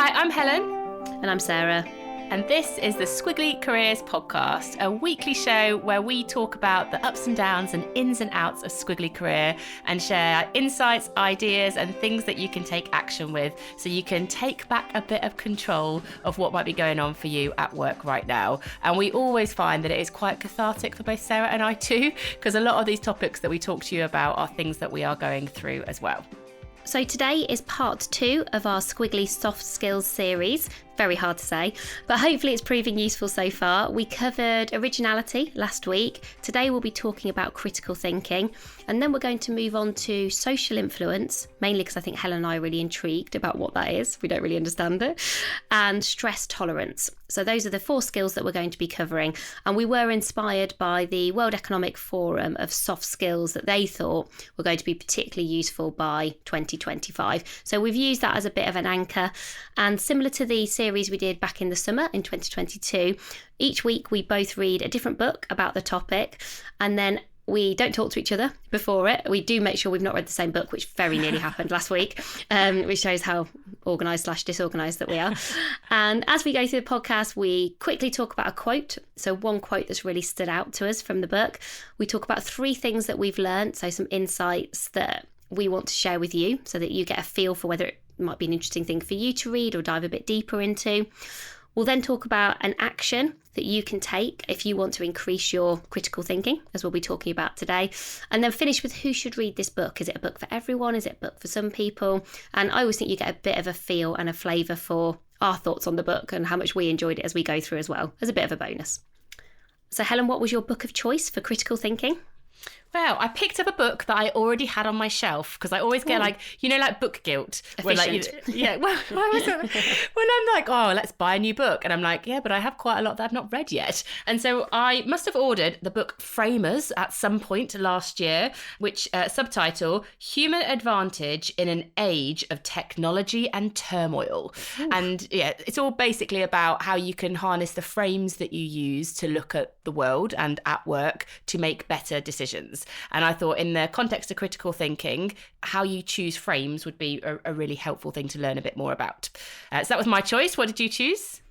Hi, I'm Helen. And I'm Sarah. And this is the Squiggly Careers podcast, a weekly show where we talk about the ups and downs and ins and outs of Squiggly Career and share insights, ideas and things that you can take action with so you can take back a bit of control of what might be going on for you at work right now. And we always find that it is quite cathartic for both Sarah and I too, because a lot of these topics that we talk to you about are things that we are going through as well. So today is part 2 of our Squiggly Soft Skills series. Very hard to say, but hopefully it's proving useful so far. We covered originality last week. Today we'll be talking about critical thinking, and then we're going to move on to social influence, mainly because I think Helen and I are really intrigued about what that is. We don't really understand it. And stress tolerance. So those are the 4 skills that we're going to be covering. And we were inspired by the World Economic Forum of soft skills that they thought were going to be particularly useful by 2025. So we've used that as a bit of an anchor. And similar to the series we did back in the summer in 2022, each week we both read a different book about the topic, and then we don't talk to each other before it. We do make sure we've not read the same book, which very nearly happened last week, which shows how organised/disorganised that we are. And as we go through the podcast, we quickly talk about a quote. So one quote that's really stood out to us from the book. We talk about 3 things that we've learned, so some insights that we want to share with you so that you get a feel for whether it might be an interesting thing for you to read or dive a bit deeper into. We'll then talk about an action that you can take if you want to increase your critical thinking, as we'll be talking about today. And then finish with who should read this book. Is it a book for everyone? Is it a book for some people? And I always think you get a bit of a feel and a flavour for our thoughts on the book and how much we enjoyed it as we go through as well, as a bit of a bonus. So Helen, what was your book of choice for critical thinking? Well, I picked up a book that I already had on my shelf because I always get like book guilt. Efficient. When I'm like, oh, let's buy a new book. And I'm like, yeah, but I have quite a lot that I've not read yet. And so I must have ordered the book Framers at some point last year, which subtitle, Human Advantage in an Age of Technology and Turmoil. Ooh. And yeah, it's all basically about how you can harness the frames that you use to look at the world and at work to make better decisions. And I thought in the context of critical thinking, how you choose frames would be a really helpful thing to learn a bit more about. So that was my choice. What did you choose?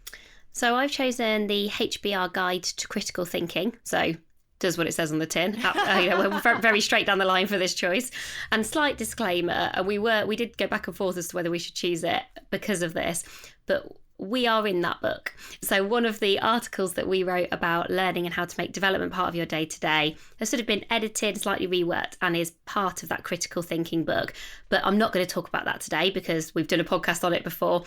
So I've chosen the HBR Guide to Critical Thinking. So does what it says on the tin. We're very straight down the line for this choice. And slight disclaimer, we did go back and forth as to whether we should choose it because of this, but we are in that book. So one of the articles that we wrote about learning and how to make development part of your day-to-day has sort of been edited, slightly reworked, and is part of that critical thinking book. But I'm not going to talk about that today because we've done a podcast on it before.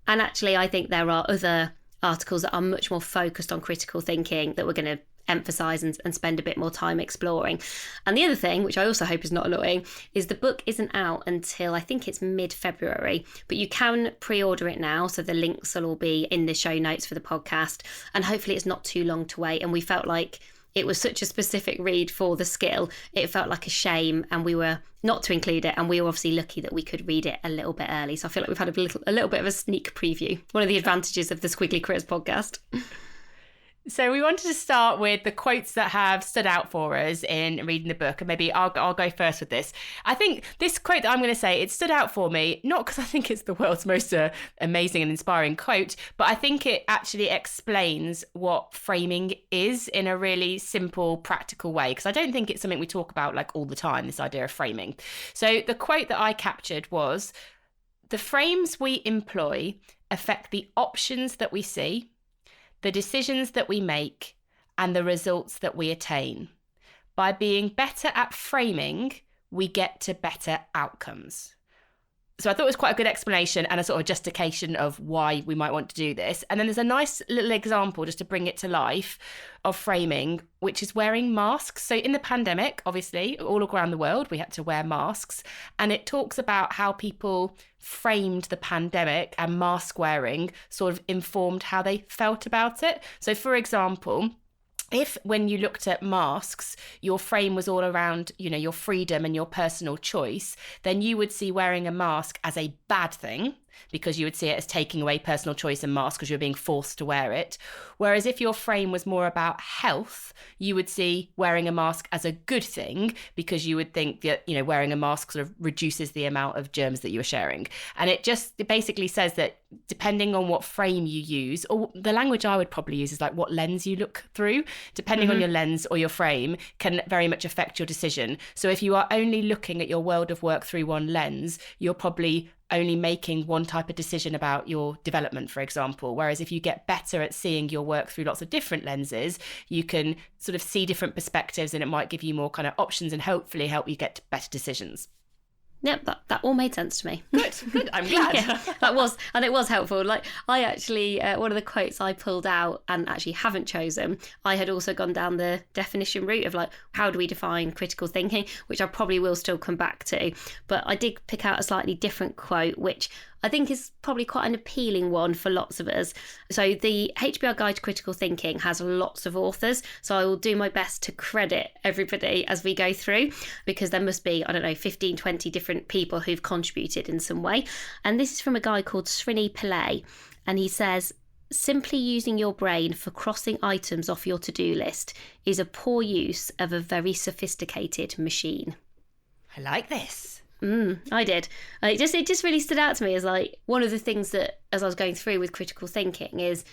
And actually, I think there are other articles that are much more focused on critical thinking that we're going to emphasise and spend a bit more time exploring. And the other thing, which I also hope is not annoying, is the book isn't out until I think it's mid-February, but you can pre-order it now, so the links will all be in the show notes for the podcast, and hopefully it's not too long to wait. And we felt like it was such a specific read for the skill, it felt like a shame, and we were not to include it, and we were obviously lucky that we could read it a little bit early. So I feel like we've had a little bit of a sneak preview, one of the advantages of the Squiggly Careers podcast. So we wanted to start with the quotes that have stood out for us in reading the book, and maybe I'll go first with this. I think this quote that I'm going to say, it stood out for me, not because I think it's the world's most amazing and inspiring quote, but I think it actually explains what framing is in a really simple, practical way, because I don't think it's something we talk about like all the time, this idea of framing. So the quote that I captured was, "The frames we employ affect the options that we see, the decisions that we make, and the results that we attain. By being better at framing, we get to better outcomes." So I thought it was quite a good explanation and a sort of justification of why we might want to do this. And then there's a nice little example just to bring it to life of framing, which is wearing masks. So in the pandemic, obviously, all around the world, we had to wear masks. And it talks about how people framed the pandemic and mask wearing sort of informed how they felt about it. So for example, if when you looked at masks, your frame was all around, your freedom and your personal choice, then you would see wearing a mask as a bad thing. because you would see it as taking away personal choice and mask because you're being forced to wear it. Whereas if your frame was more about health, you would see wearing a mask as a good thing because you would think that, you know, wearing a mask sort of reduces the amount of germs that you are sharing. And it basically says that depending on what frame you use, or the language I would probably use is like what lens you look through, depending on your lens or your frame can very much affect your decision. So if you are only looking at your world of work through one lens, you're probably only making one type of decision about your development, for example. Whereas if you get better at seeing your work through lots of different lenses, you can sort of see different perspectives, and it might give you more kind of options and hopefully help you get better decisions. Yep, that all made sense to me. Good. I'm glad. Yeah, it was helpful. Like, I actually, one of the quotes I pulled out and actually haven't chosen, I had also gone down the definition route of like, how do we define critical thinking, which I probably will still come back to. But I did pick out a slightly different quote, which I think is probably quite an appealing one for lots of us. So the HBR Guide to Critical Thinking has lots of authors, so I will do my best to credit everybody as we go through, because there must be, 15, 20 different people who've contributed in some way. And this is from a guy called Srini Pillai, and he says, simply using your brain for crossing items off your to-do list is a poor use of a very sophisticated machine. I like this. I did. It just really stood out to me as like one of the things that, as I was going through with critical thinking, is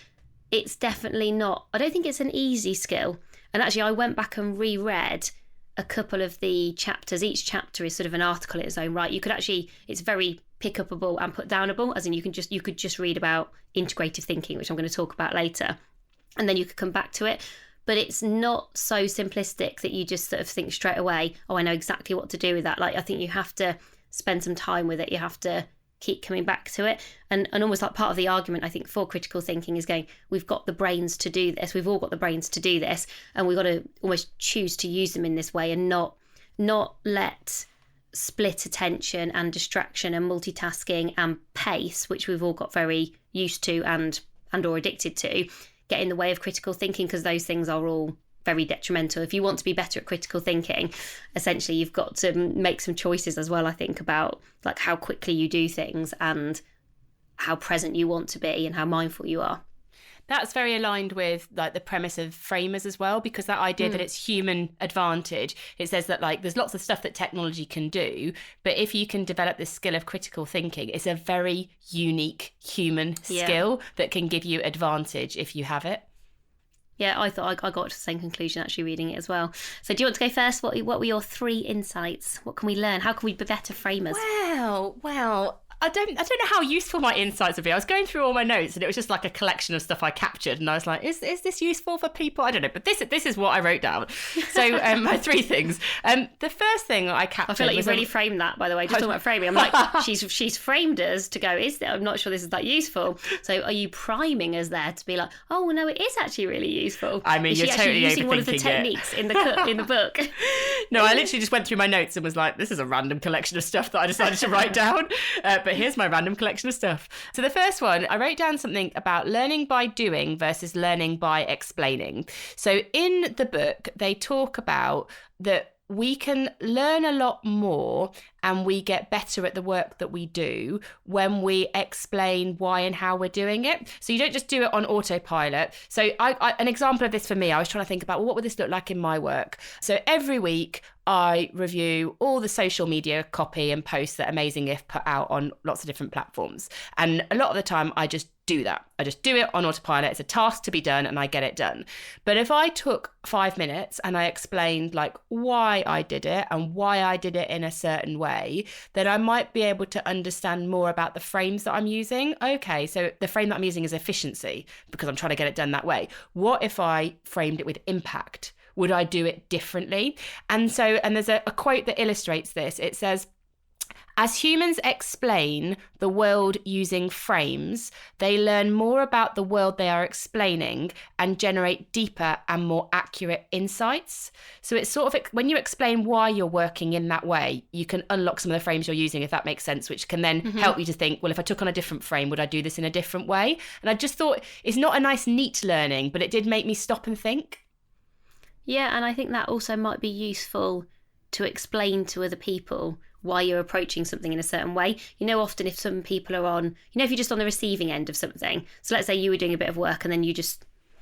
it's definitely not, I don't think it's an easy skill. And actually I went back and reread a couple of the chapters. Each chapter is sort of an article in its own right. You could actually, it's very pick upable and put downable, as in you could just read about integrative thinking, which I'm going to talk about later, and then you could come back to it. But it's not so simplistic that you just sort of think straight away, oh, I know exactly what to do with that. Like, I think you have to spend some time with it. You have to keep coming back to it. And almost like part of the argument, I think, for critical thinking is going, we've got the brains to do this. We've all got the brains to do this. And we've got to almost choose to use them in this way and not let split attention and distraction and multitasking and pace, which we've all got very used to and or addicted to, get in the way of critical thinking, because those things are all very detrimental. If you want to be better at critical thinking, essentially you've got to make some choices as well, I think, about like how quickly you do things and how present you want to be and how mindful you are. That's very aligned with like the premise of framers as well, because that idea that it's human advantage, it says that like there's lots of stuff that technology can do, but if you can develop this skill of critical thinking, it's a very unique human skill that can give you advantage if you have it. Yeah, I thought I got to the same conclusion actually reading it as well. So do you want to go first? What were your 3 insights? What can we learn? How can we be better framers? Well, I don't know how useful my insights would be. I was going through all my notes and it was just like a collection of stuff I captured, and I was like, is this useful for people? I don't know, but this is what I wrote down. So my 3 things. The first thing I captured, I feel like you've really framed that, by the way. Just talking about framing, I'm like, she's framed us to go, I'm not sure this is that useful. So are you priming us there to be like, oh no, it is actually really useful? I mean, you're totally using overthinking one of the techniques in the book. No, I literally just went through my notes and was like, this is a random collection of stuff that I decided to write down. But here's my random collection of stuff. So the first one, I wrote down something about learning by doing versus learning by explaining. So in the book, they talk about that we can learn a lot more and we get better at the work that we do when we explain why and how we're doing it. So you don't just do it on autopilot. So an example of this for me, I was trying to think about, well, what would this look like in my work? So every week I review all the social media copy and posts that Amazing If put out on lots of different platforms. And a lot of the time I just do that. I just do it on autopilot. It's a task to be done and I get it done. But if I took 5 minutes and I explained like why I did it and why I did it in a certain way, then I might be able to understand more about the frames that I'm using. Okay, so the frame that I'm using is efficiency because I'm trying to get it done that way. What if I framed it with impact? Would I do it differently? And there's a quote that illustrates this. It says, as humans explain the world using frames, they learn more about the world they are explaining and generate deeper and more accurate insights. So it's sort of, when you explain why you're working in that way, you can unlock some of the frames you're using, if that makes sense, which can then help you to think, well, if I took on a different frame, would I do this in a different way? And I just thought it's not a nice, neat learning, but it did make me stop and think. Yeah, and I think that also might be useful to explain to other people why you're approaching something in a certain way. You know, often if some people are on, if you're just on the receiving end of something, so let's say you were doing a bit of work and then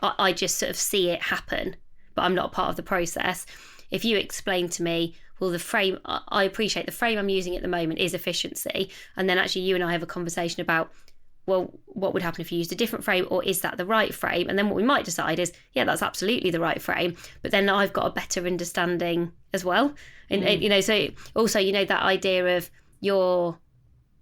I just sort of see it happen, but I'm not a part of the process. If you explain to me, well, the frame, I appreciate the frame I'm using at the moment is efficiency, and then actually you and I have a conversation about, well, what would happen if you used a different frame, or is that the right frame? And then what we might decide is, yeah, that's absolutely the right frame, but then I've got a better understanding as well. And, so also, that idea of you're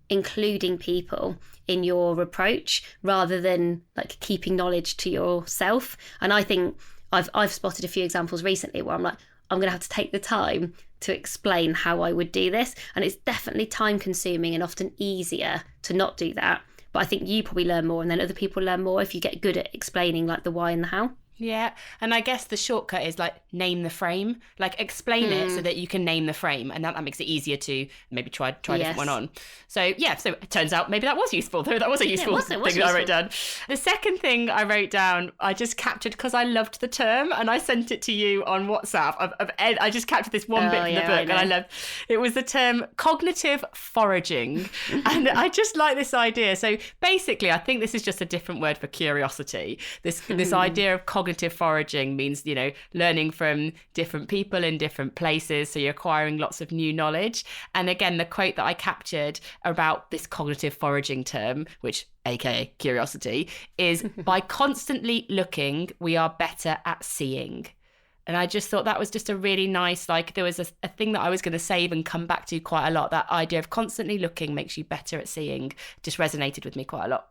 including people in your approach rather than like keeping knowledge to yourself. And I think I've spotted a few examples recently where I'm like, I'm going to have to take the time to explain how I would do this. And it's definitely time consuming and often easier to not do that. But I think you probably learn more and then other people learn more if you get good at explaining like the why and the how. Yeah. And I guess the shortcut is like name the frame, like explain it so that you can name the frame. And that makes it easier to maybe try a different one on. So yeah, so it turns out maybe that was useful. That was a useful thing that I wrote down. The second thing I wrote down, I just captured because I loved the term and I sent it to you on WhatsApp. I just captured this one bit from the book and I loved it. Was the term cognitive foraging. And I just like this idea. So basically, I think this is just a different word for curiosity. This idea of cognitive foraging means, learning from different people in different places. So you're acquiring lots of new knowledge. And again, the quote that I captured about this cognitive foraging term, which aka curiosity, is by constantly looking, we are better at seeing. And I just thought that was just a really nice, like there was a thing that I was going to save and come back to quite a lot. That idea of constantly looking makes you better at seeing just resonated with me quite a lot.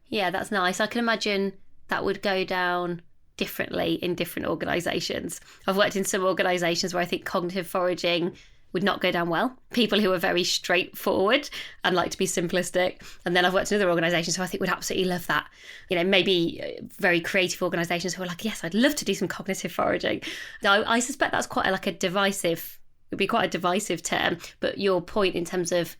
Yeah, that's nice. I can imagine that would go down differently in different organisations. I've worked in some organisations where I think cognitive foraging would not go down well. People who are very straightforward and like to be simplistic. And then I've worked in other organisations who I think would absolutely love that. Maybe very creative organisations who are like, yes, I'd love to do some cognitive foraging. I suspect that's quite a divisive term. But your point in terms of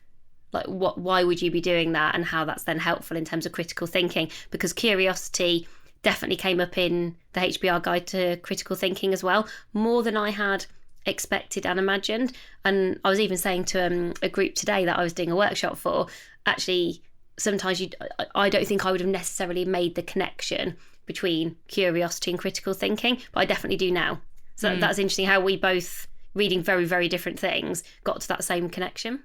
like why would you be doing that and how that's then helpful in terms of critical thinking, because curiosity definitely came up in the HBR Guide to Critical Thinking as well, more than I had expected and imagined. And I was even saying to a group today that I was doing a workshop for, actually, sometimes I don't think I would have necessarily made the connection between curiosity and critical thinking, but I definitely do now. So that's interesting how we both, reading very, very different things, got to that same connection.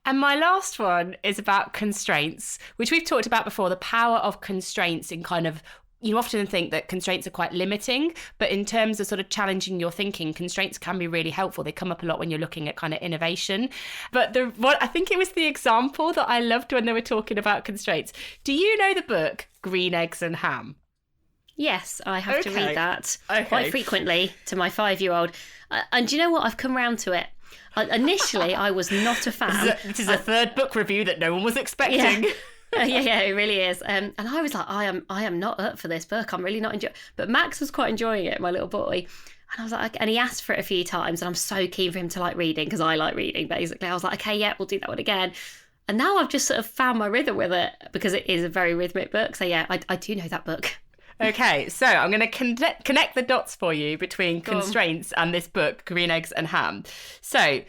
And my last one is about constraints, which we've talked about before, the power of constraints in kind of, you often think that constraints are quite limiting, but in terms of sort of challenging your thinking, constraints can be really helpful. They come up a lot when you're looking at kind of innovation. But I think it was the example that I loved when they were talking about constraints. Do you know the book Green Eggs and Ham? Yes, I have to read that quite frequently to my 5-year-old. And do you know what? I've come round to it. Initially, I was not a fan. This is a third book review that no one was expecting. Yeah, it really is. And I was like, I am not up for this book. I'm really not enjoying it. But Max was quite enjoying it, my little boy. And I was like, and he asked for it a few times. And I'm so keen for him to like reading because I like reading, basically. I was like, okay, yeah, we'll do that one again. And now I've just sort of found my rhythm with it because it is a very rhythmic book. So yeah, I do know that book. Okay, so I'm going to connect the dots for you between constraints and this book, Green Eggs and Ham. So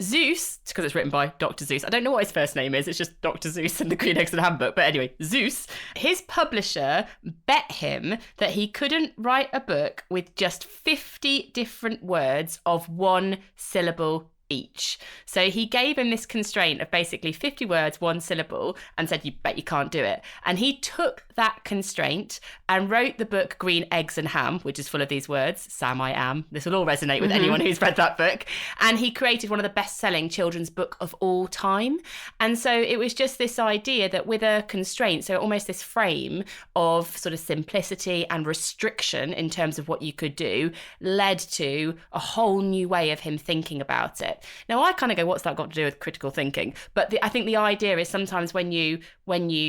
Zeus, because it's written by Dr. Zeus, I don't know what his first name is, it's just Dr. Zeus in the Green Eggs and Ham book, but anyway, Zeus, his publisher bet him that he couldn't write a book with just 50 different words of one syllable each. So he gave him this constraint of basically 50 words, one syllable, and said, you bet you can't do it. And he took that constraint and wrote the book Green Eggs and Ham, which is full of these words. Sam, I am. This will all resonate with anyone who's read that book. And he created one of the best-selling children's book of all time. And so it was just this idea that with a constraint, so almost this frame of sort of simplicity and restriction in terms of what you could do, led to a whole new way of him thinking about it. Now, I kind of go, what's that got to do with critical thinking? But I think the idea is sometimes when you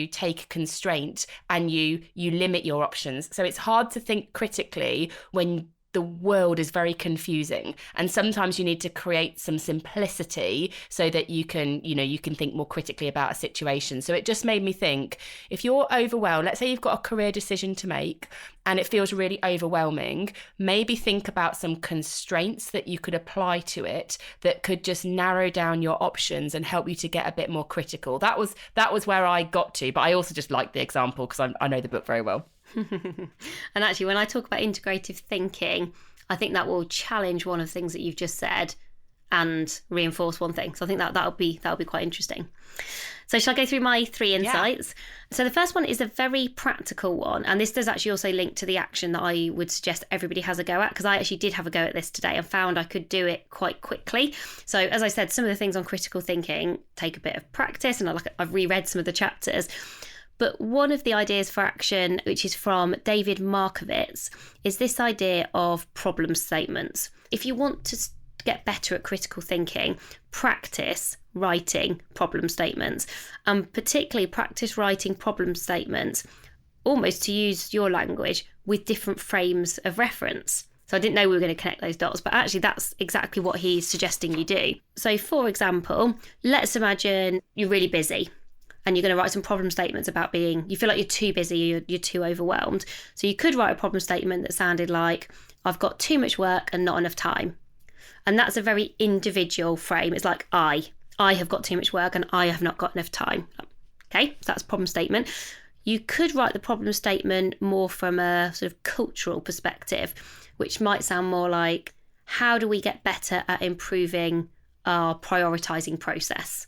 take a constraint and you limit your options, so it's hard to think critically when the world is very confusing, and sometimes you need to create some simplicity so that you can think more critically about a situation. So it just made me think, if you're overwhelmed, let's say you've got a career decision to make and it feels really overwhelming, maybe think about some constraints that you could apply to it that could just narrow down your options and help you to get a bit more critical. That was where I got to, but I also just like the example because I know the book very well. And actually, when I talk about integrative thinking, I think that will challenge one of the things that you've just said and reinforce one thing. So I think that'll be quite interesting. So shall I go through my 3 insights? Yeah. So the first one is a very practical one, and this does actually also link to the action that I would suggest everybody has a go at, because I actually did have a go at this today and found I could do it quite quickly. So as I said, some of the things on critical thinking take a bit of practice, and I've reread some of the chapters. But one of the ideas for action, which is from David Markovits, is this idea of problem statements. If you want to get better at critical thinking, practice writing problem statements, and particularly practice writing problem statements, almost to use your language, with different frames of reference. So I didn't know we were going to connect those dots, but actually that's exactly what he's suggesting you do. So for example, let's imagine you're really busy, and you're going to write some problem statements about you feel like you're too busy, you're too overwhelmed. So you could write a problem statement that sounded like, I've got too much work and not enough time. And that's a very individual frame. It's like, I have got too much work and I have not got enough time. Okay, so that's a problem statement. You could write the problem statement more from a sort of cultural perspective, which might sound more like, how do we get better at improving our prioritising process?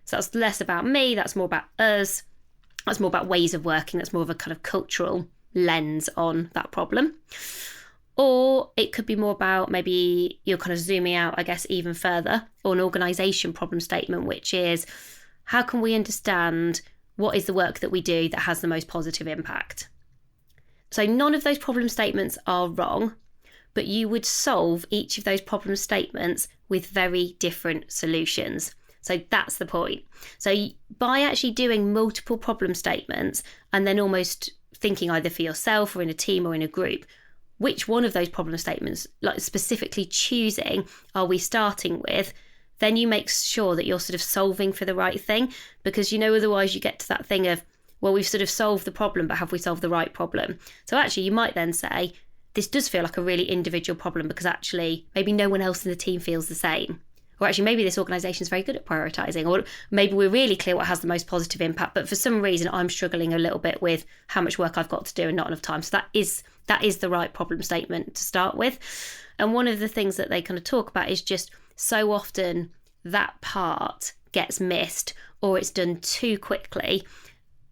So that's less about me, that's more about us, that's more about ways of working, that's more of a kind of cultural lens on that problem. Or it could be more about, maybe you're kind of zooming out, I guess, even further, or an organisation problem statement, which is, how can we understand what is the work that we do that has the most positive impact? So none of those problem statements are wrong, but you would solve each of those problem statements with very different solutions. So that's the point. So by actually doing multiple problem statements and then almost thinking either for yourself or in a team or in a group, which one of those problem statements, like specifically choosing, are we starting with, then you make sure that you're sort of solving for the right thing, because otherwise you get to that thing of, well, we've sort of solved the problem, but have we solved the right problem? So actually you might then say, this does feel like a really individual problem because actually maybe no one else in the team feels the same. Or actually maybe this organisation is very good at prioritising, or maybe we're really clear what has the most positive impact, but for some reason I'm struggling a little bit with how much work I've got to do and not enough time. So that is the right problem statement to start with. And one of the things that they kind of talk about is just so often that part gets missed or it's done too quickly.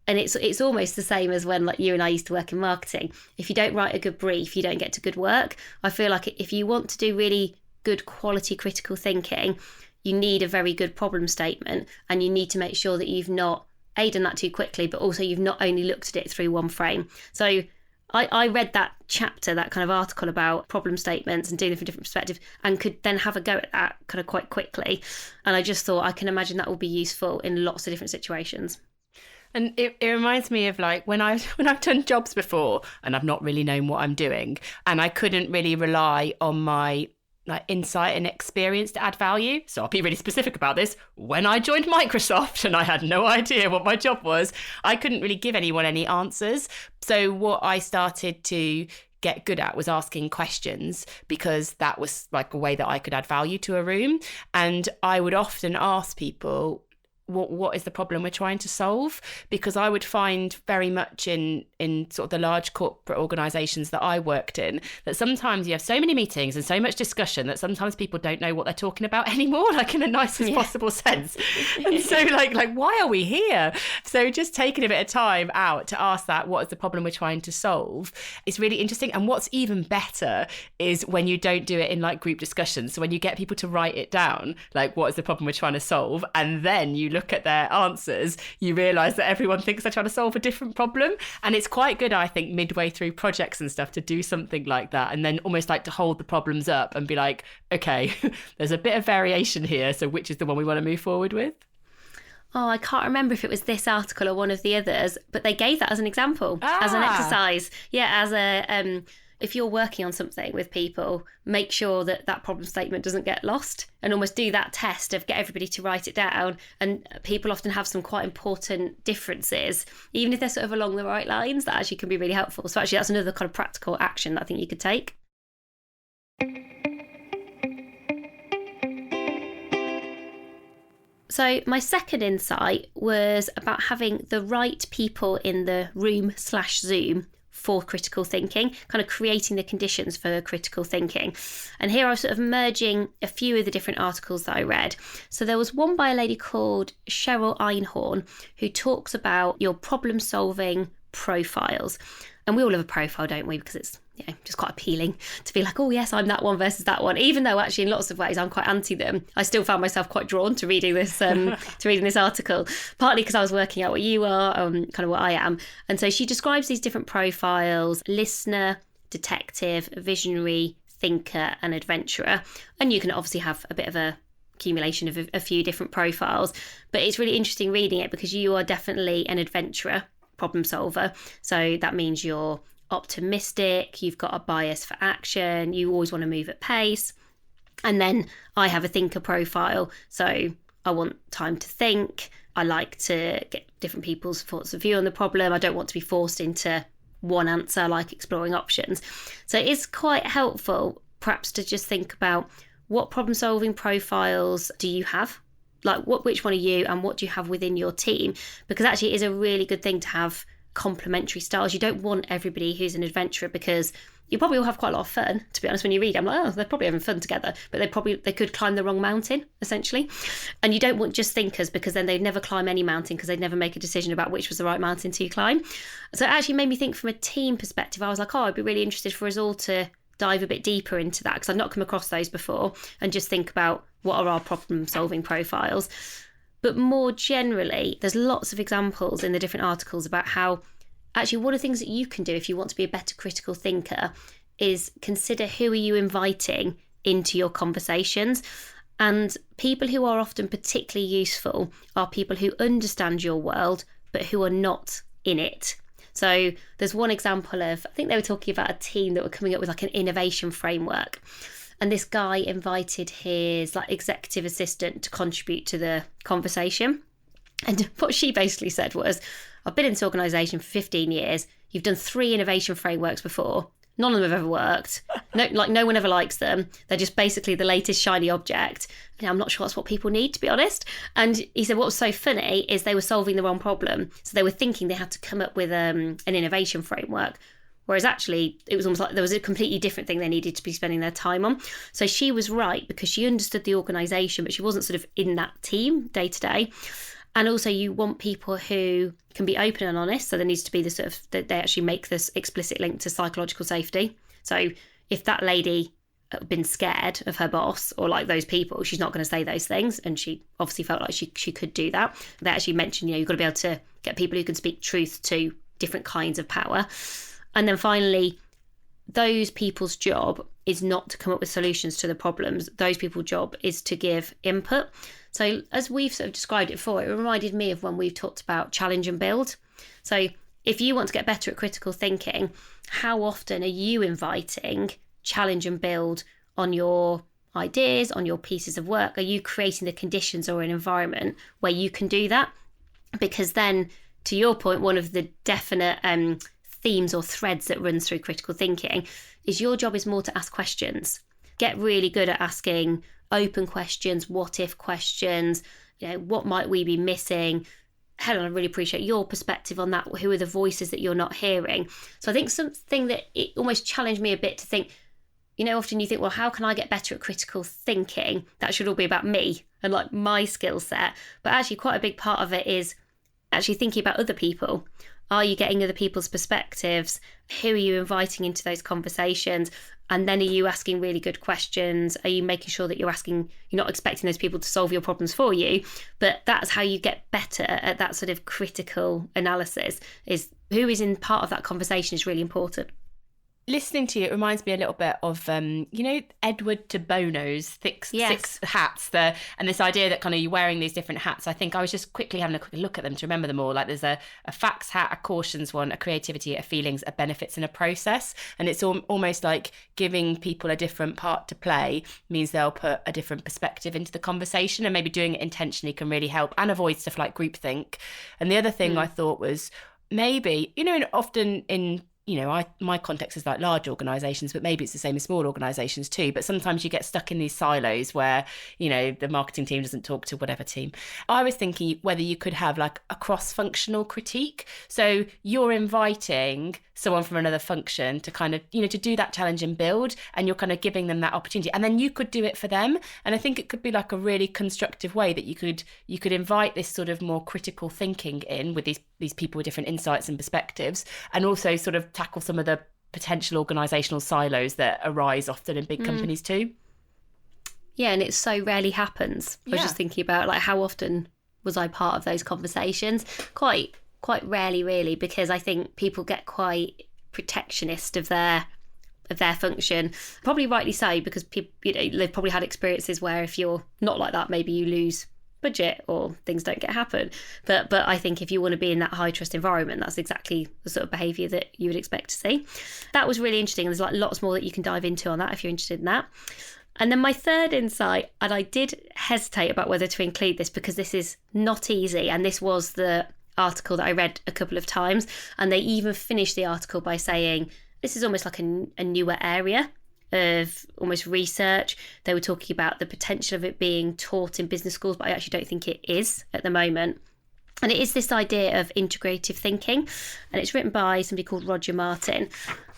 And it's almost the same as when, like, you and I used to work in marketing. If you don't write a good brief, you don't get to good work. I feel like if you want to do really good quality critical thinking, you need a very good problem statement, and you need to make sure that you've not done that too quickly, but also you've not only looked at it through one frame. So I read that chapter, that kind of article about problem statements and doing them from different perspectives, and could then have a go at that kind of quite quickly. And I just thought, I can imagine that will be useful in lots of different situations. And it reminds me of, like, when I've done jobs before and I've not really known what I'm doing, and I couldn't really rely on my insight and experience to add value. So I'll be really specific about this. When I joined Microsoft and I had no idea what my job was, I couldn't really give anyone any answers. So what I started to get good at was asking questions, because that was like a way that I could add value to a room. And I would often ask people, what is the problem we're trying to solve? Because I would find very much in sort of the large corporate organisations that I worked in, that sometimes you have so many meetings and so much discussion that sometimes people don't know what they're talking about anymore, like in the nicest possible sense. And so like why are we here? So just taking a bit of time out to ask that, what is the problem we're trying to solve, is really interesting. And what's even better is when you don't do it in like group discussions. So when you get people to write it down, like, what is the problem we're trying to solve, and then you look at their answers, you realise that everyone thinks they're trying to solve a different problem. And it's quite good, I think, midway through projects and stuff to do something like that, and then almost like to hold the problems up and be like, okay, there's a bit of variation here, so which is the one we want to move forward with? Oh, I can't remember if it was this article or one of the others, but they gave that as an example, as an exercise. Yeah, as a if you're working on something with people, make sure that that problem statement doesn't get lost, and almost do that test of get everybody to write it down. And people often have some quite important differences, even if they're sort of along the right lines, that actually can be really helpful. So actually that's another kind of practical action that I think you could take. So my second insight was about having the right people in the room/Zoom for critical thinking, kind of creating the conditions for critical thinking. And here I was sort of merging a few of the different articles that I read. So there was one by a lady called Cheryl Einhorn who talks about your problem solving profiles. And we all have a profile, don't we? Because it's just quite appealing to be like, oh yes, I'm that one versus that one. Even though actually in lots of ways I'm quite anti them, I still found myself quite drawn to reading this article, partly because I was working out what you are, kind of what I am. And so she describes these different profiles: listener, detective, visionary, thinker, and adventurer. And you can obviously have a bit of a accumulation of a few different profiles, but it's really interesting reading it because you are definitely an adventurer, problem solver. So that means you're optimistic, you've got a bias for action, you always want to move at pace. And then I have a thinker profile, so I want time to think. I like to get different people's thoughts of view on the problem. I don't want to be forced into one answer. I like exploring options. So it's quite helpful perhaps to just think about what problem solving profiles do you have? Like which one are you, and what do you have within your team? Because actually it is a really good thing to have complementary styles. You don't want everybody who's an adventurer, because you probably all have quite a lot of fun, to be honest. When you read, I'm like, oh, they're probably having fun together, but they could climb the wrong mountain, essentially. And you don't want just thinkers, because then they'd never climb any mountain, because they'd never make a decision about which was the right mountain to climb. So it actually made me think from a team perspective. I was like, oh, I'd be really interested for us all to dive a bit deeper into that, because I've not come across those before, and just think about what are our problem solving profiles. But more generally, there's lots of examples in the different articles about how actually one of the things that you can do if you want to be a better critical thinker is consider who are you inviting into your conversations. And people who are often particularly useful are people who understand your world, but who are not in it. So there's one example of, I think they were talking about a team that were coming up with like an innovation framework. And this guy invited his executive assistant to contribute to the conversation. And what she basically said was, I've been in this organisation for 15 years. You've done 3 innovation frameworks before. None of them have ever worked. No one ever likes them. They're just basically the latest shiny object. I'm not sure that's what people need, to be honest. And he said what was so funny is they were solving the wrong problem. So they were thinking they had to come up with an innovation framework. Whereas actually, it was almost like there was a completely different thing they needed to be spending their time on. So she was right, because she understood the organisation, but she wasn't sort of in that team day to day. And also you want people who can be open and honest. So there needs to be the sort of, that they actually make this explicit link to psychological safety. So if that lady had been scared of her boss or like those people, she's not going to say those things. And she obviously felt like she could do that. They actually mentioned, you've got to be able to get people who can speak truth to different kinds of power. And then finally, those people's job is not to come up with solutions to the problems. Those people's job is to give input. So as we've sort of described it before, it reminded me of when we've talked about challenge and build. So if you want to get better at critical thinking, how often are you inviting challenge and build on your ideas, on your pieces of work? Are you creating the conditions or an environment where you can do that? Because then, to your point, one of the definite themes or threads that runs through critical thinking is your job is more to ask questions. Get really good at asking open questions, what if questions, what might we be missing? Helen, I really appreciate your perspective on that. Who are the voices that you're not hearing? So I think something that it almost challenged me a bit to think, often you think, well, how can I get better at critical thinking? That should all be about me and like my skill set. But actually quite a big part of it is actually thinking about other people. Are you getting other people's perspectives? Who are you inviting into those conversations? And then are you asking really good questions? Are you making sure that you're not expecting those people to solve your problems for you? But that's how you get better at that sort of critical analysis, is who is in part of that conversation is really important. listening to you, it reminds me a little bit of, Edward de Bono's six hats, and this idea that kind of you're wearing these different hats. I think I was just quickly having a quick look at them to remember them all. Like there's a facts hat, a cautions one, a creativity, a feelings, a benefits, and a process. And it's almost like giving people a different part to play means they'll put a different perspective into the conversation, and maybe doing it intentionally can really help and avoid stuff like groupthink. And the other thing I thought was maybe, often in my context is like large organisations, but maybe it's the same in small organisations too. But sometimes you get stuck in these silos where, the marketing team doesn't talk to whatever team. I was thinking whether you could have like a cross-functional critique. So you're inviting someone from another function to kind of, to do that challenge and build, and you're kind of giving them that opportunity. And then you could do it for them. And I think it could be like a really constructive way that you could invite this sort of more critical thinking in with these people with different insights and perspectives, and also sort of tackle some of the potential organisational silos that arise often in big companies too. Yeah, and it so rarely happens. I was just thinking about like how often was I part of those conversations? Quite rarely, really, because I think people get quite protectionist of their function. Probably rightly so, because people, they've probably had experiences where if you're not like that, maybe you lose budget or things don't happen. But I think if you want to be in that high trust environment, that's exactly the sort of behaviour that you would expect to see. That was really interesting. There's like lots more that you can dive into on that if you're interested in that. And then my third insight, and I did hesitate about whether to include this because this is not easy, and this was the article that I read a couple of times, and they even finished the article by saying this is almost like a newer area of almost research. They were talking about the potential of it being taught in business schools, but I actually don't think it is at the moment. And it is this idea of integrative thinking, and it's written by somebody called Roger Martin.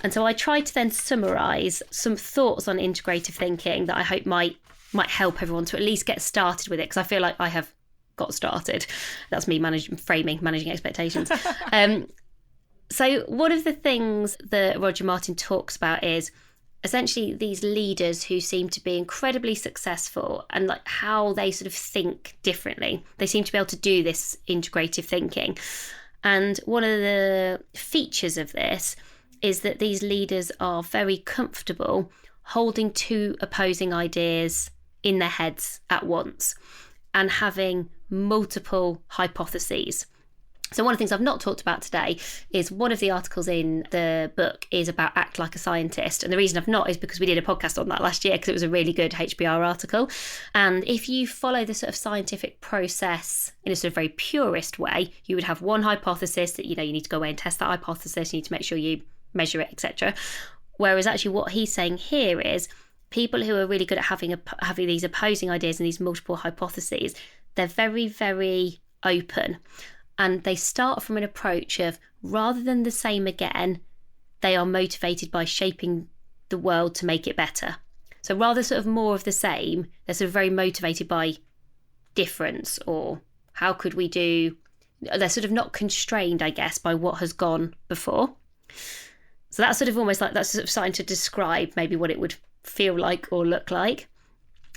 And so I tried to then summarise some thoughts on integrative thinking that I hope might help everyone to at least get started with it, because I feel like I have got started. That's me managing expectations. So one of the things that Roger Martin talks about is essentially these leaders who seem to be incredibly successful, and like how they sort of think differently. They seem to be able to do this integrative thinking. And one of the features of this is that these leaders are very comfortable holding two opposing ideas in their heads at once and having multiple hypotheses. So one of the things I've not talked about today is one of the articles in the book is about act like a scientist. And the reason I've not is because we did a podcast on that last year because it was a really good HBR article. And if you follow the sort of scientific process in a sort of very purist way, you would have one hypothesis that, you need to go away and test that hypothesis. You need to make sure you measure it, etc. Whereas actually what he's saying here is people who are really good at having these opposing ideas and these multiple hypotheses, they're very, very open. And they start from an approach of, rather than the same again, they are motivated by shaping the world to make it better. So rather sort of more of the same, they're sort of very motivated by difference, or how could we do, they're sort of not constrained, I guess, by what has gone before. So that's sort of almost like, that's sort of starting to describe maybe what it would feel like or look like.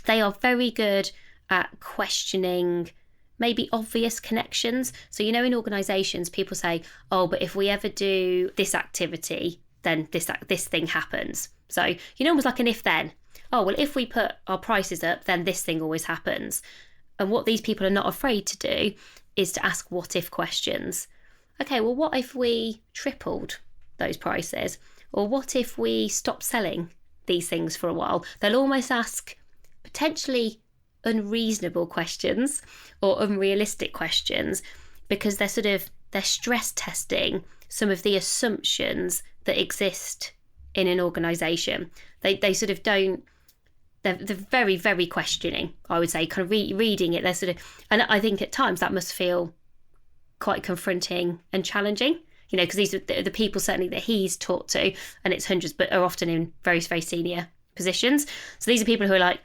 They are very good at questioning maybe obvious connections. So, in organisations, people say, oh, but if we ever do this activity, then this thing happens. So, almost like an if then. Oh, well, if we put our prices up, then this thing always happens. And what these people are not afraid to do is to ask what if questions. Okay, well, what if we tripled those prices? Or what if we stopped selling these things for a while? They'll almost ask potentially unreasonable questions or unrealistic questions, because they're stress testing some of the assumptions that exist in an organisation. They sort of don't, they're very, very questioning, I would say, kind of reading it. They're sort of, and I think at times that must feel quite confronting and challenging, because these are the people certainly that he's taught to, and it's hundreds, but are often in very, very senior positions. So these are people who are like,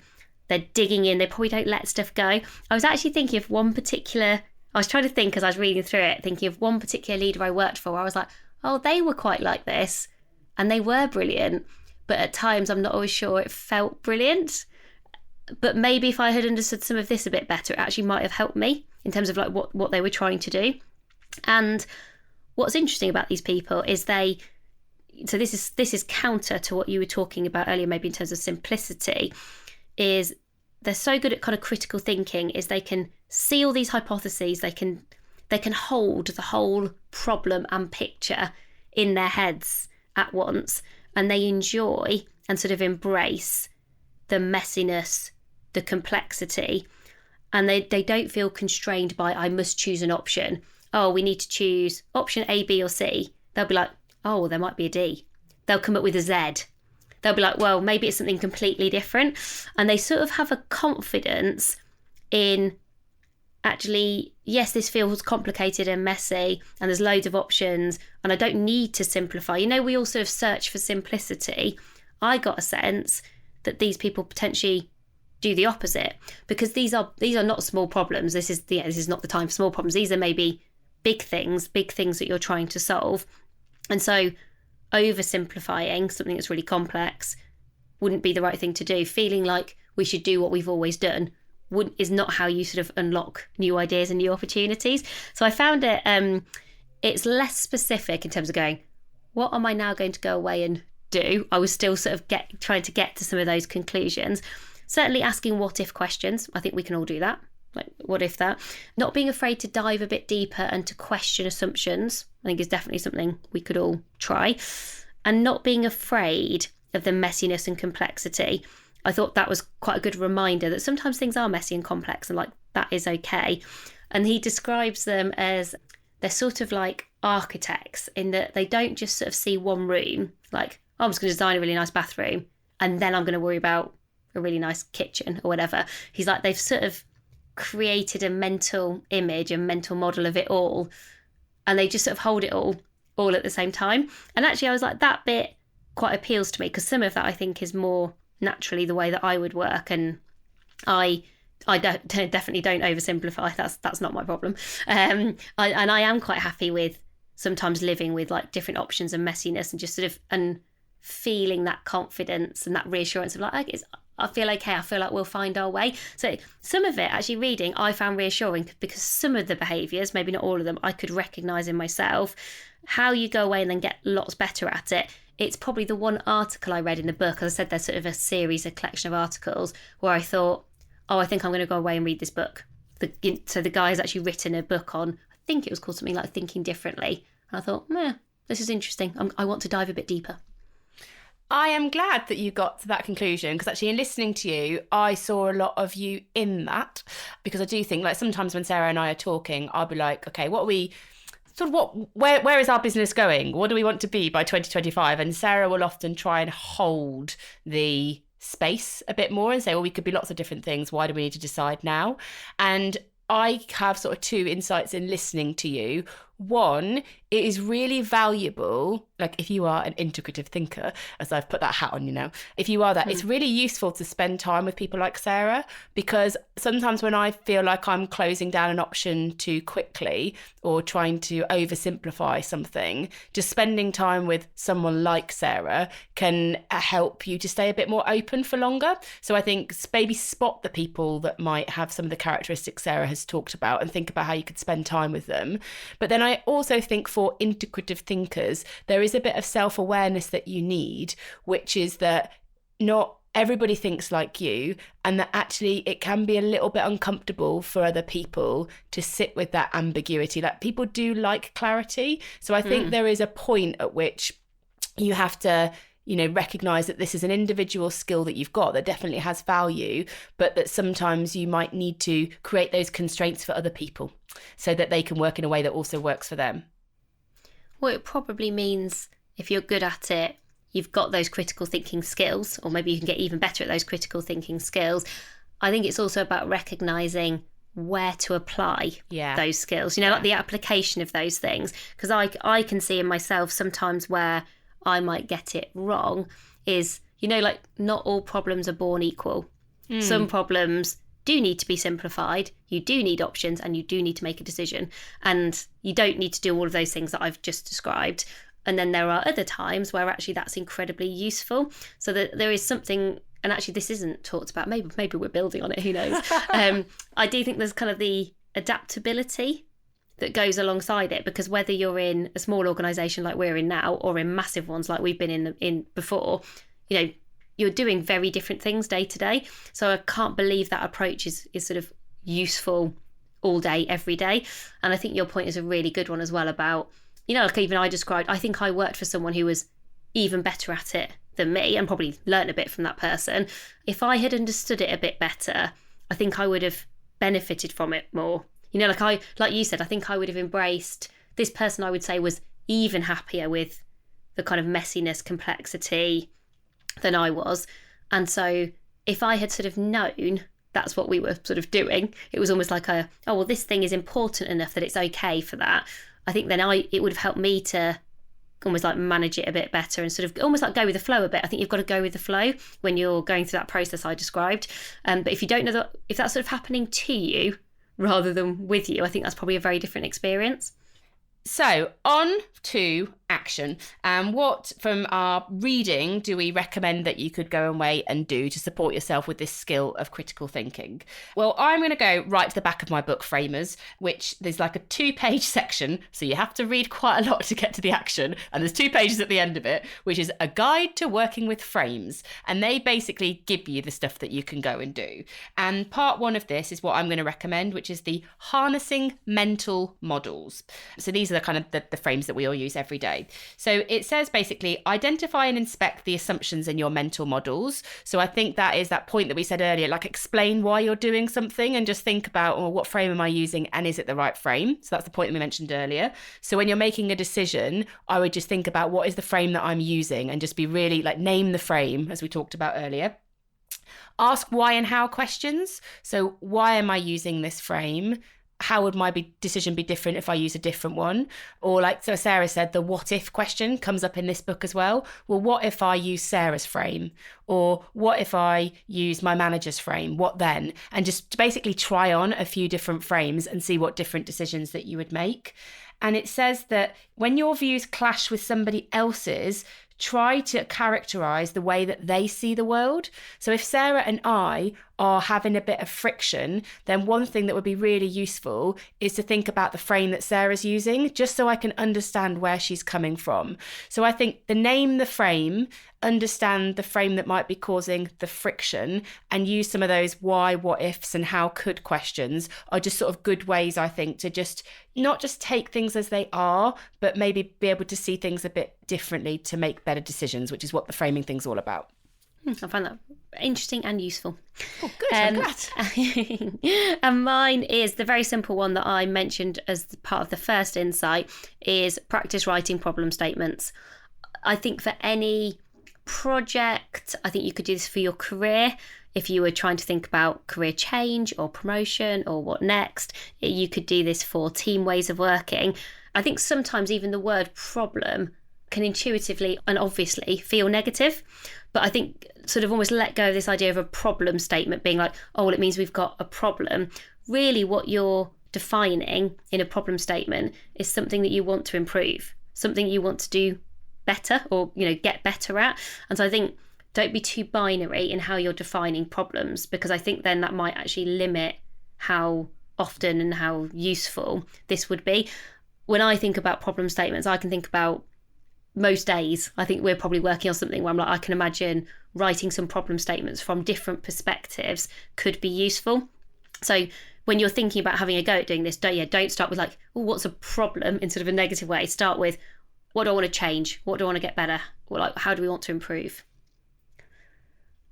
they're digging in, they probably don't let stuff go. I was actually thinking of I was trying to think as I was reading through it, thinking of one particular leader I worked for where I was like, oh, they were quite like this and they were brilliant. But at times I'm not always sure it felt brilliant. But maybe if I had understood some of this a bit better, it actually might have helped me in terms of like what they were trying to do. And what's interesting about these people is they so this is counter to what you were talking about earlier, maybe in terms of simplicity, is they're so good at kind of critical thinking, is they can see all these hypotheses, they can hold the whole problem and picture in their heads at once, and they enjoy and sort of embrace the messiness, the complexity, and they don't feel constrained by, I must choose an option. Oh, we need to choose option A, B or C. They'll be like, oh, well, there might be a D. They'll come up with a Z. They'll be like, well, maybe it's something completely different. And they sort of have a confidence in, actually, yes, this feels complicated and messy and there's loads of options and I don't need to simplify. You know, we all sort of search for simplicity. I got a sense that these people potentially do the opposite, because these are not small problems. This is not the time for small problems. These are maybe big things that you're trying to solve. And so oversimplifying something that's really complex wouldn't be the right thing to do. Feeling like we should do what we've always done is not how you sort of unlock new ideas and new opportunities. So I found it's less specific in terms of going, what am I now going to go away and do? I was still sort of trying to get to some of those conclusions. Certainly asking what if questions. I think we can all do that. Like, what if that? Not being afraid to dive a bit deeper and to question assumptions, I think is definitely something we could all try. And not being afraid of the messiness and complexity. I thought that was quite a good reminder that sometimes things are messy and complex, and like that is okay. And he describes them as they're sort of like architects, in that they don't just sort of see one room, like, oh, I'm just going to design a really nice bathroom and then I'm going to worry about a really nice kitchen or whatever. He's like, they've sort of created a mental image, a mental model of it all, and they just sort of hold it all at the same time. And actually I was like, that bit quite appeals to me, because some of that I think is more naturally the way that I would work, and I definitely don't oversimplify. That's not my problem. I am quite happy with sometimes living with like different options and messiness, and just sort of and feeling that confidence and that reassurance of like, I feel okay, I feel like we'll find our way. So some of it, actually reading, I found reassuring, because some of the behaviours, maybe not all of them, I could recognise in myself. How you go away and then get lots better at it. It's probably the one article I read in the book, as I said, there's sort of a series, a collection of articles, where I thought, oh, I think I'm going to go away and read this book. So the guy has actually written a book on, I think it was called something like Thinking Differently. And I thought, this is interesting. I want to dive a bit deeper. I am glad that you got to that conclusion, because actually in listening to you, I saw a lot of you in that, because I do think, like, sometimes when Sarah and I are talking, I'll be like, okay, where is our business going? What do we want to be by 2025? And Sarah will often try and hold the space a bit more and say, well, we could be lots of different things. Why do we need to decide now? And I have sort of two insights in listening to you. One, it is really valuable, like if you are an integrative thinker, as I've put that hat on you now, if you are that, it's really useful to spend time with people like Sarah, because sometimes when I feel like I'm closing down an option too quickly or trying to oversimplify something, just spending time with someone like Sarah can help you to stay a bit more open for longer. So I think maybe spot the people that might have some of the characteristics Sarah has talked about and think about how you could spend time with them. But then I also think for integrative thinkers, there is a bit of self-awareness that you need, which is that not everybody thinks like you, and that actually it can be a little bit uncomfortable for other people to sit with that ambiguity. Like, people do like clarity. So I think there is a point at which you have to, recognize that this is an individual skill that you've got that definitely has value, but that sometimes you might need to create those constraints for other people so that they can work in a way that also works for them. Well, it probably means if you're good at it, you've got those critical thinking skills, or maybe you can get even better at those critical thinking skills. I think it's also about recognizing where to apply those skills, like the application of those things. Because I can see in myself sometimes where I might get it wrong is, like, not all problems are born equal. Some problems do need to be simplified, you do need options, and you do need to make a decision. And you don't need to do all of those things that I've just described. And then there are other times where actually that's incredibly useful. So that there is something, and actually this isn't talked about, maybe we're building on it, who knows. I do think there's kind of the adaptability that goes alongside it, because whether you're in a small organisation like we're in now or in massive ones like we've been in before, you're doing very different things day to day. So I can't believe that approach is sort of useful all day, every day. And I think your point is a really good one as well about, like even I described, I think I worked for someone who was even better at it than me and probably learned a bit from that person. If I had understood it a bit better, I think I would have benefited from it more. Like you said, I think I would have embraced this person. I would say was even happier with the kind of messiness, complexity than I was. And so if I had sort of known that's what we were sort of doing, it was almost like this thing is important enough that it's okay for that. I think then it would have helped me to almost like manage it a bit better and sort of almost like go with the flow a bit. I think you've got to go with the flow when you're going through that process I described. But if you don't know if that's sort of happening to you rather than with you, I think that's probably a very different experience. So on to action. What from our reading do we recommend that you could go away and do to support yourself with this skill of critical thinking? Well, I'm going to go right to the back of my book, Framers, which there's like a 2-page section. So you have to read quite a lot to get to the action. And there's 2 pages at the end of it, which is a guide to working with frames. And they basically give you the stuff that you can go and do. And part 1 of this is what I'm going to recommend, which is the harnessing mental models. So these are the kind of the frames that we all use every day. So it says basically identify and inspect the assumptions in your mental models. So I think that is that point that we said earlier, like explain why you're doing something and just think about, what frame am I using and is it the right frame? So that's the point that we mentioned earlier. So when you're making a decision, I would just think about what is the frame that I'm using and just be really like name the frame as we talked about earlier. Ask why and how questions. So why am I using this frame? How would my decision be different if I use a different one? Or like so Sarah said, the what if question comes up in this book as well. Well, what if I use Sarah's frame? Or what if I use my manager's frame? What then? And just basically try on a few different frames and see what different decisions that you would make. And it says that when your views clash with somebody else's, try to characterize the way that they see the world. So if Sarah and I are having a bit of friction, then one thing that would be really useful is to think about the frame that Sarah's using, just so I can understand where she's coming from. So I think name the frame, understand the frame that might be causing the friction, and use some of those why, what ifs, and how could questions are just sort of good ways, I think, to just not just take things as they are, but maybe be able to see things a bit differently to make better decisions, which is what the framing thing's all about. I find that interesting and useful. Oh, good. I'm glad. And mine is the very simple one that I mentioned as part of the first insight is practice writing problem statements. I think for any project, I think you could do this for your career. If you were trying to think about career change or promotion or what next, you could do this for team ways of working. I think sometimes even the word problem can intuitively and obviously feel negative. But I think sort of almost let go of this idea of a problem statement being like, it means we've got a problem. Really what you're defining in a problem statement is something that you want to improve, something you want to do better or, get better at. And so I think don't be too binary in how you're defining problems, because I think then that might actually limit how often and how useful this would be. When I think about problem statements, I can think about most days, I think we're probably working on something where I'm like, I can imagine writing some problem statements from different perspectives could be useful. So when you're thinking about having a go at doing this, don't start with like, what's a problem in sort of a negative way. Start with, what do I want to change? What do I want to get better? Or like, how do we want to improve?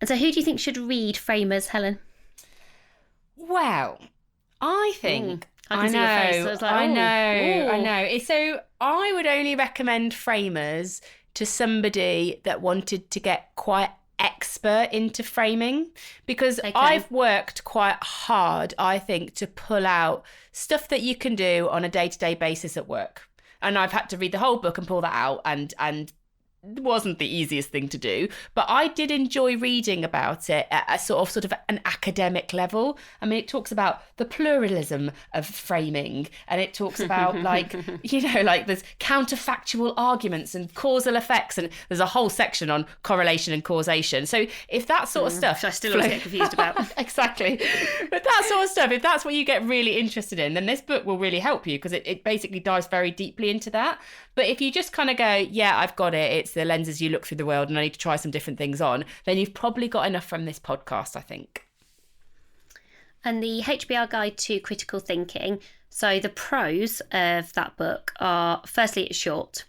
And so who do you think should read Framers, Helen? Well, I think... I can see your face. So I was like, I know. So I would only recommend Framers to somebody that wanted to get quite expert into framing, because I've worked quite hard, I think, to pull out stuff that you can do on a day-to-day basis at work. And I've had to read the whole book and pull that out and wasn't the easiest thing to do, but I did enjoy reading about it at a sort of an academic level. I mean, it talks about the pluralism of framing, and it talks about like there's counterfactual arguments and causal effects, and there's a whole section on correlation and causation. So if that sort of stuff, which I still always get confused about. Exactly. But that sort of stuff, if that's what you get really interested in, then this book will really help you, because it basically dives very deeply into that. But if you just kind of go, yeah, I've got it, it's the lenses you look through the world and I need to try some different things on, then you've probably got enough from this podcast, I think. And the HBR Guide to Critical Thinking. So the pros of that book are, firstly, it's short.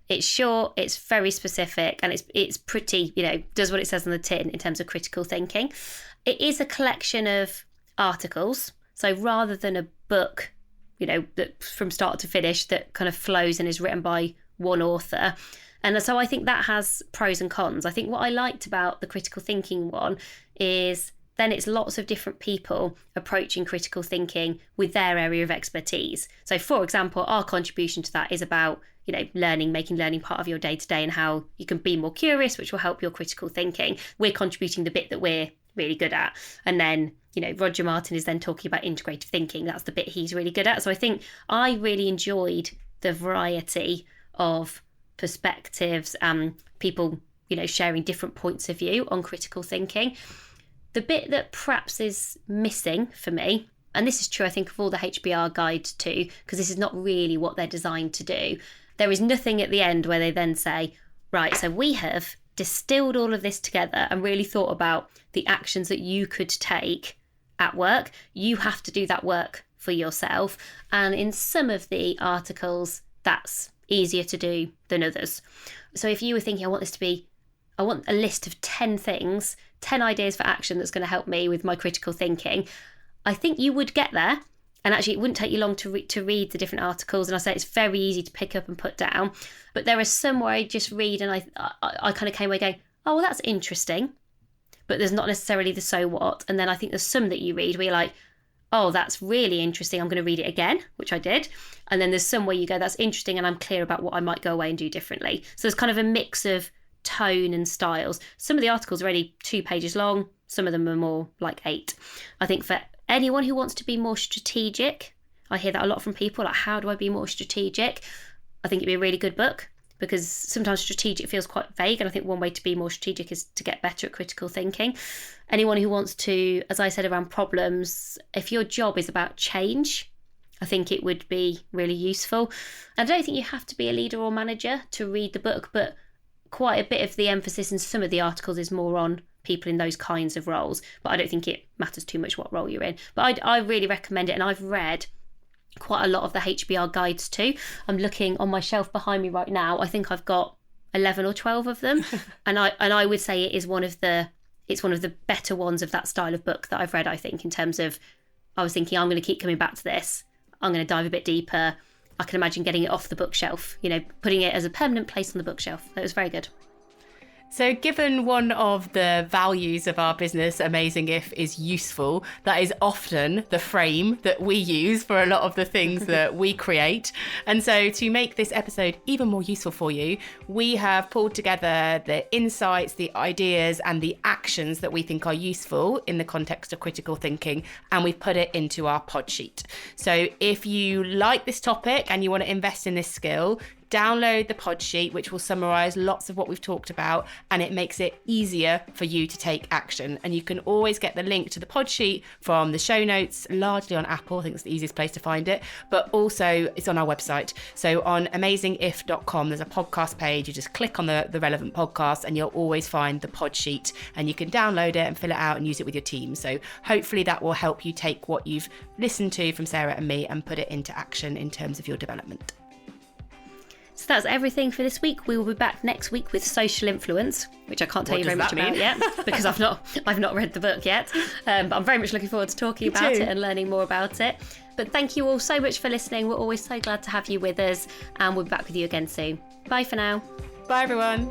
It's short, it's very specific, and it's pretty, does what it says on the tin in terms of critical thinking. It is a collection of articles. So rather than a book, that from start to finish that kind of flows and is written by one author. And so I think that has pros and cons. I think what I liked about the critical thinking one is then it's lots of different people approaching critical thinking with their area of expertise. So for example, our contribution to that is about, making learning part of your day-to-day and how you can be more curious, which will help your critical thinking. We're contributing the bit that we're really good at. And then, Roger Martin is then talking about integrative thinking. That's the bit he's really good at. So I think I really enjoyed the variety of perspectives and people, sharing different points of view on critical thinking. The bit that perhaps is missing for me, and this is true, I think, of all the HBR guides too, because this is not really what they're designed to do. There is nothing at the end where they then say, right, so we have distilled all of this together and really thought about the actions that you could take at work. You have to do that work for yourself. And in some of the articles, that's easier to do than others. So if you were thinking, I want a list of 10 things, 10 ideas for action that's going to help me with my critical thinking, I think you would get there. And actually, it wouldn't take you long to read the different articles. And I say it's very easy to pick up and put down. But there are some where I just read and I kind of came away going, oh, well, that's interesting. But there's not necessarily the so what. And then I think there's some that you read where you're like, oh, that's really interesting. I'm going to read it again, which I did. And then there's some where you go, that's interesting. And I'm clear about what I might go away and do differently. So there's kind of a mix of tone and styles. Some of the articles are only 2 pages long. Some of them are more like 8. I think for anyone who wants to be more strategic, I hear that a lot from people, like, how do I be more strategic? I think it'd be a really good book, because sometimes strategic feels quite vague, and I think one way to be more strategic is to get better at critical thinking. Anyone who wants to, as I said, around problems, if your job is about change, I think it would be really useful. I don't think you have to be a leader or manager to read the book, but quite a bit of the emphasis in some of the articles is more on people in those kinds of roles, but I don't think it matters too much what role you're in. But I really recommend it, and I've read quite a lot of the HBR guides too. I'm looking on my shelf behind me right now. I think I've got 11 or 12 of them, and I would say it is one of the better ones of that style of book that I've read. I think in terms of, I was thinking I'm going to keep coming back to this. I'm going to dive a bit deeper. I can imagine getting it off the bookshelf, putting it as a permanent place on the bookshelf. That was very good. So given one of the values of our business, Amazing If, is useful, that is often the frame that we use for a lot of the things that we create. And so to make this episode even more useful for you, we have pulled together the insights, the ideas and the actions that we think are useful in the context of critical thinking, and we've put it into our pod sheet. So if you like this topic and you want to invest in this skill, download the pod sheet, which will summarise lots of what we've talked about, and it makes it easier for you to take action. And you can always get the link to the pod sheet from the show notes, largely on Apple. I think it's the easiest place to find it, but also it's on our website. So on amazingif.com, there's a podcast page. You just click on the relevant podcast and you'll always find the pod sheet, and you can download it and fill it out and use it with your team. So hopefully that will help you take what you've listened to from Sarah and me and put it into action in terms of your development. So that's everything for this week. We will be back next week with social influence, which I can't tell you very much about yet because I've not read the book yet. But I'm very much looking forward to talking about it and learning more about it. But thank you all so much for listening. We're always so glad to have you with us, and we'll be back with you again soon. Bye for now. Bye everyone.